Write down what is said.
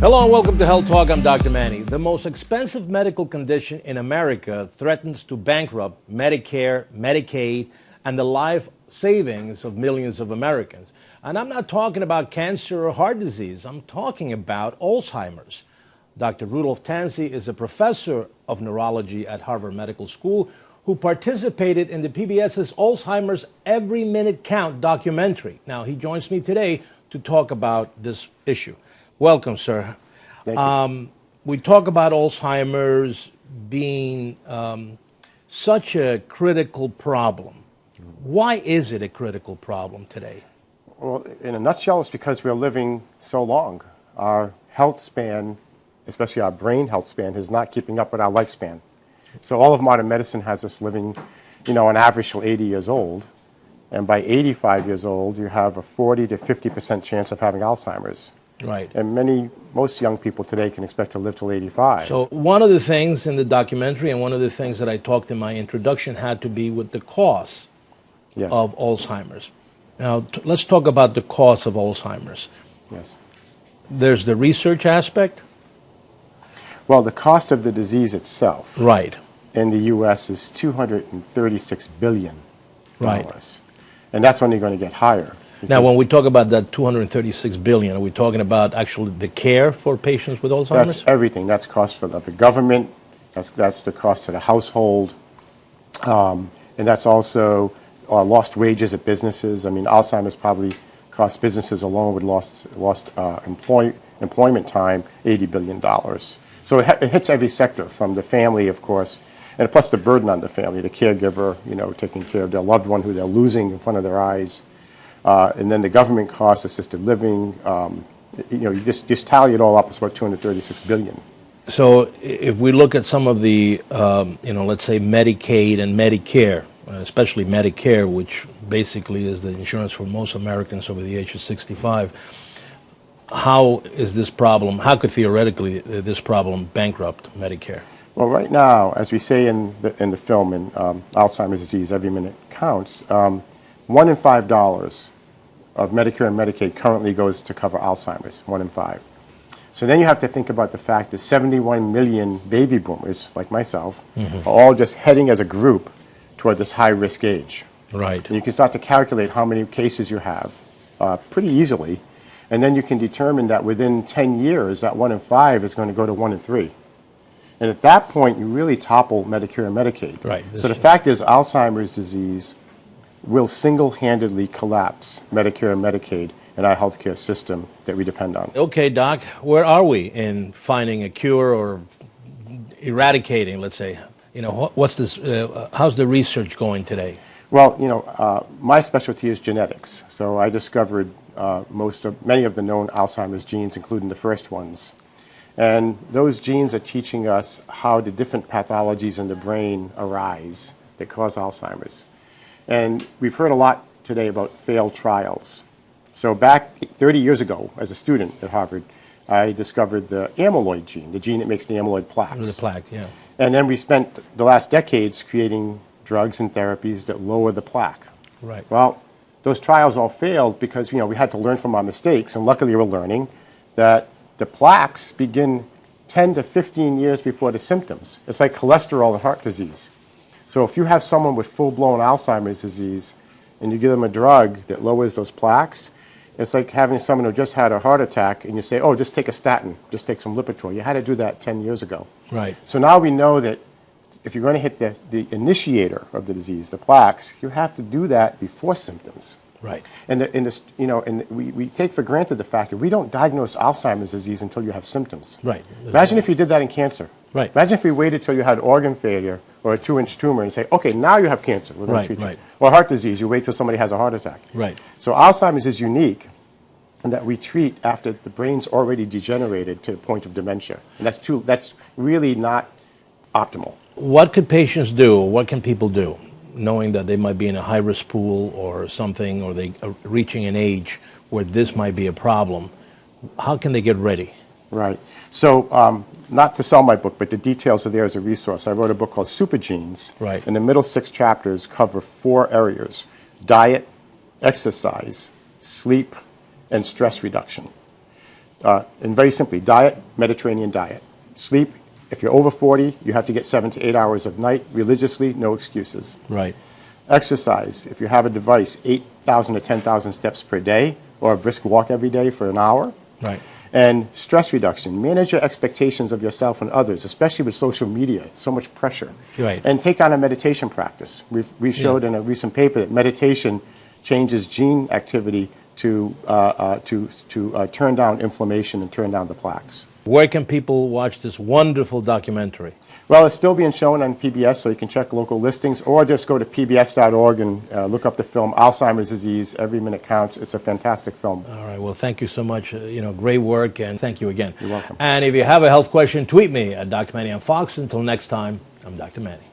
Hello and welcome to Health Talk. I'm Dr. Manny. The most expensive medical condition in America threatens to bankrupt Medicare, Medicaid, and the life savings of millions of Americans. And I'm not talking about cancer or heart disease. I'm talking about Alzheimer's. Dr. Rudolph Tanzi is a professor of neurology at Harvard Medical School who participated in the PBS's Alzheimer's Every Minute Count documentary. Now, he joins me today to talk about this issue. Welcome, sir. Thank you. We talk about Alzheimer's being such a critical problem. Why is it a critical problem today? Well, in a nutshell, it's because we're living so long. Our health span, especially our brain health span, is not keeping up with our lifespan. So all of modern medicine has us living, on average till 80 years old. And by 85 years old, you have a 40 to 50% chance of having Alzheimer's. Right. And most young people today can expect to live till 85. So one of the things in the documentary and one of the things that I talked in my introduction had to be with the cost of Alzheimer's. Now, let's talk about the cost of Alzheimer's. Yes. There's the research aspect. Well, the cost of the disease itself in the U.S. is $236 billion. Right. And that's only going to get higher. Now, when we talk about that $236 billion, are we talking about actually the care for patients with Alzheimer's? That's everything. That's cost for the government. That's the cost to the household. And that's also lost wages at businesses. I mean, Alzheimer's probably cost businesses alone with lost employment time $80 billion. So it hits every sector, from the family, of course, and plus the burden on the family, the caregiver, taking care of their loved one who they're losing in front of their eyes. And then the government costs, assisted living, you just tally it all up, it's about $236 billion. So if we look at some of the, let's say Medicaid and Medicare, especially Medicare, which basically is the insurance for most Americans over the age of 65, how could theoretically this problem bankrupt Medicare? Well, right now, as we say in the film, in Alzheimer's disease, every minute counts, $1 in $5 of Medicare and Medicaid currently goes to cover Alzheimer's, 1 in 5. So then you have to think about the fact that 71 million baby boomers, like myself, are all just heading as a group toward this high-risk age. Right. And you can start to calculate how many cases you have pretty easily, and then you can determine that within 10 years, that 1 in 5 is going to go to 1 in 3. And at that point, you really topple Medicare and Medicaid. Right. So the fact is, Alzheimer's disease will single-handedly collapse Medicare and Medicaid and our healthcare system that we depend on. Okay, Doc, where are we in finding a cure or eradicating, let's say? What's this? How's the research going today? Well, my specialty is genetics. So I discovered many of the known Alzheimer's genes, including the first ones. And those genes are teaching us how the different pathologies in the brain arise that cause Alzheimer's. And we've heard a lot today about failed trials. So back 30 years ago, as a student at Harvard, I discovered the amyloid gene, the gene that makes the amyloid plaques. The plaque, yeah. And then we spent the last decades creating drugs and therapies that lower the plaque. Right. Well, those trials all failed because, we had to learn from our mistakes, and luckily we're learning that the plaques begin 10 to 15 years before the symptoms. It's like cholesterol and heart disease. So if you have someone with full-blown Alzheimer's disease and you give them a drug that lowers those plaques, it's like having someone who just had a heart attack and you say, oh, just take a statin, just take some Lipitor. You had to do that 10 years ago. Right. So now we know that if you're going to hit the initiator of the disease, the plaques, you have to do that before symptoms. Right. And we take for granted the fact that we don't diagnose Alzheimer's disease until you have symptoms. Right. Imagine if you did that in cancer. Right. Imagine if we waited till you had organ failure or a 2-inch tumor and say, okay, now you have cancer. We're going to treat you. Or heart disease, you wait till somebody has a heart attack. Right. So Alzheimer's is unique in that we treat after the brain's already degenerated to the point of dementia. And that's really not optimal. What could patients do, or what can people do, knowing that they might be in a high-risk pool or something, or they are reaching an age where this might be a problem? How can they get ready? Right. So not to sell my book, but the details are there as a resource. I wrote a book called Super Genes. Right. And the middle 6 chapters cover 4 areas: diet, exercise, sleep, and stress reduction. And very simply, diet, Mediterranean diet. Sleep, if you're over 40, you have to get 7 to 8 hours of night. Religiously, no excuses. Right. Exercise, if you have a device, 8,000 to 10,000 steps per day, or a brisk walk every day for an hour. Right. And stress reduction, manage your expectations of yourself and others, especially with social media, so much pressure. Right. And take on a meditation practice. We showed in a recent paper that meditation changes gene activity to turn down inflammation and turn down the plaques. Where can people watch this wonderful documentary? Well, it's still being shown on PBS, so you can check local listings, or just go to pbs.org and look up the film Alzheimer's Disease. Every minute counts. It's a fantastic film. All right. Well, thank you so much. Great work, and thank you again. You're welcome. And if you have a health question, tweet me at Dr. Manny on Fox. Until next time, I'm Dr. Manny.